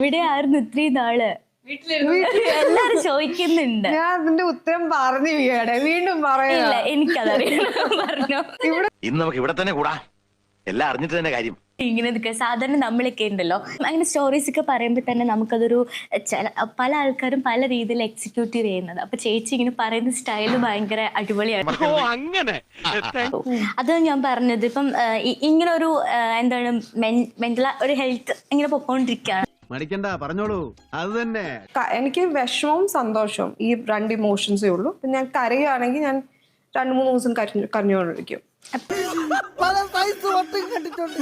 എവിടെയായിരുന്നു ഇത്രയും നാള്? എല്ലാരും ചോദിക്കുന്നുണ്ട്. ഞാൻ അതിന്റെ ഉത്തരം പറഞ്ഞു വീടെ വീണ്ടും പറയില്ല. എനിക്കതറിയാം. പറഞ്ഞോ. ഇന്ന് നമുക്ക് ഇവിടെ തന്നെ കൂടാ, എല്ലാം അറിഞ്ഞിട്ട് തന്നെ കാര്യം. ഇങ്ങനെ സാധാരണ നമ്മളൊക്കെ ഉണ്ടല്ലോ, അങ്ങനെ സ്റ്റോറീസ് ഒക്കെ പറയുമ്പോൾ തന്നെ നമുക്കതൊരു പല ആൾക്കാരും പല രീതിയിൽ എക്സിക്യൂട്ടീവ് ചെയ്യുന്നത്. അപ്പൊ ചേച്ചി ഇങ്ങനെ പറയുന്ന സ്റ്റൈല് ഭയങ്കര അടിപൊളിയാണ്. അത് ഞാൻ പറഞ്ഞത് ഇപ്പം ഇങ്ങനെ ഒരു എന്താണ് മെന്റൽ ഒരു ഹെൽത്ത് ഇങ്ങനെ പൊക്കോണ്ടിരിക്കുകയാണ്. മടിക്കണ്ട, പറഞ്ഞോളൂ. അത് തന്നെ എനിക്ക് വിഷമവും സന്തോഷവും ഈ രണ്ട് ഇമോഷൻസേ ഉള്ളൂ. ഞാൻ കരയുകയാണെങ്കിൽ ഞാൻ 2-3 ദിവസം കരഞ്ഞുകൊണ്ടിരിക്കും. പല സൈസ് വട്ടം കണ്ടിട്ടുണ്ട്,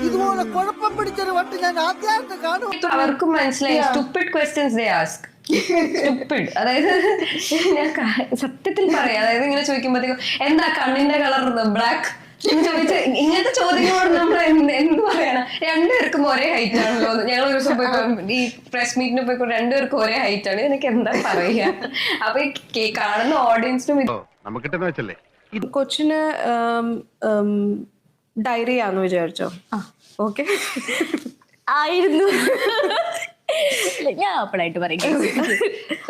ഇതുപോലെ കുഴപ്പം പിടിച്ചൊരു വട്ടം ഞാൻ ആദ്യമായിട്ട് കാണും. അവർക്കും മനസ്സിലായി stupid questions they ask. Stupid, അതായത് ഞാൻ സത്യത്തിൽ പറയാം, അതായത് ഇങ്ങനെ ചോദിക്കുമ്പോഴത്തേക്കും എന്താ കണ്ണിന്റെ കളർ ബ്ലാക്ക് ചോദിച്ച ഇങ്ങനത്തെ ചോദ്യങ്ങളോട് നമ്മൾ എന്ത് പറയണം? രണ്ടുപേർക്കും ഒരേ ഹൈറ്റ് ആണല്ലോ. ഞങ്ങൾ ഒരു ദിവസം പോയി ഈ പ്രസ് മീറ്റിന് പോയിക്കോ, രണ്ടുപേർക്കും ഒരേ ഹൈറ്റ് ആണ്. എനിക്ക് എന്താ പറയാ? അപ്പൊ ഈ കാണുന്ന ഓഡിയൻസിനും കൊച്ചിന് ഡയറി ആന്ന് വിചാരിച്ചോ? ഓക്കെ ആയിരുന്നു. ഞാൻ അപ്പോഴായിട്ട് പറയും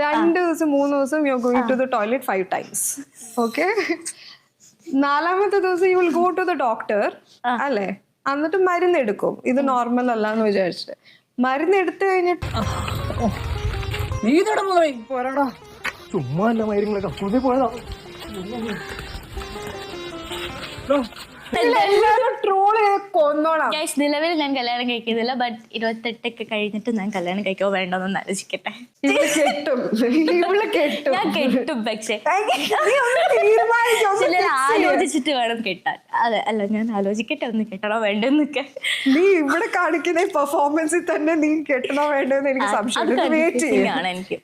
2 ദിവസം 3 ദിവസം you going to the toilet 5 times. Okay, 4ാമത്തെ ദിവസം you will go to the doctor അല്ലേ? എന്നിട്ട് മരുന്ന് എടുക്കും. ഇത് നോർമൽ അല്ല എന്ന് വിചാരിച്ചിട്ട് മരുന്ന് എടുത്തു കഴിഞ്ഞിട്ട് ചുമ്മാ അല്ല മരുന്നുകളൊക്കെ സ്കൂളിൽ പോയതാ. ട്രോൾ ചെയ്ത് കൊന്നോളാം. നിലവിൽ ഞാൻ കല്യാണം കഴിക്കുന്നില്ല. ബട്ട് 28 കഴിഞ്ഞിട്ട് ഞാൻ കല്യാണം കഴിക്കോ വേണ്ടോന്ന് ആലോചിക്കട്ടെ. ഞാൻ കെട്ടും, പക്ഷേ ആലോചിച്ചിട്ട് വേണം കെട്ടാൻ. അതെ, അല്ല ഞാൻ ആലോചിക്കട്ടെ ഒന്ന് കെട്ടണോ വേണ്ടെന്നൊക്കെ. നീ ഇവിടെ കാണിക്കുന്ന പെർഫോമൻസിൽ തന്നെ നീ കെട്ടണോ വേണ്ടെന്ന് എനിക്ക് സംശയമാണ്. എനിക്ക്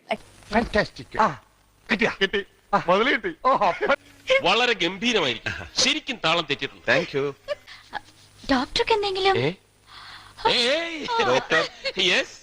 വളരെ ഗംഭീരമായിരിക്കും. ശരിക്കും താളം തെറ്റിട്ടുണ്ട്. Thank you. ഡോക്ടർക്ക് എന്തെങ്കിലും ഡോക്ടർ യെസ്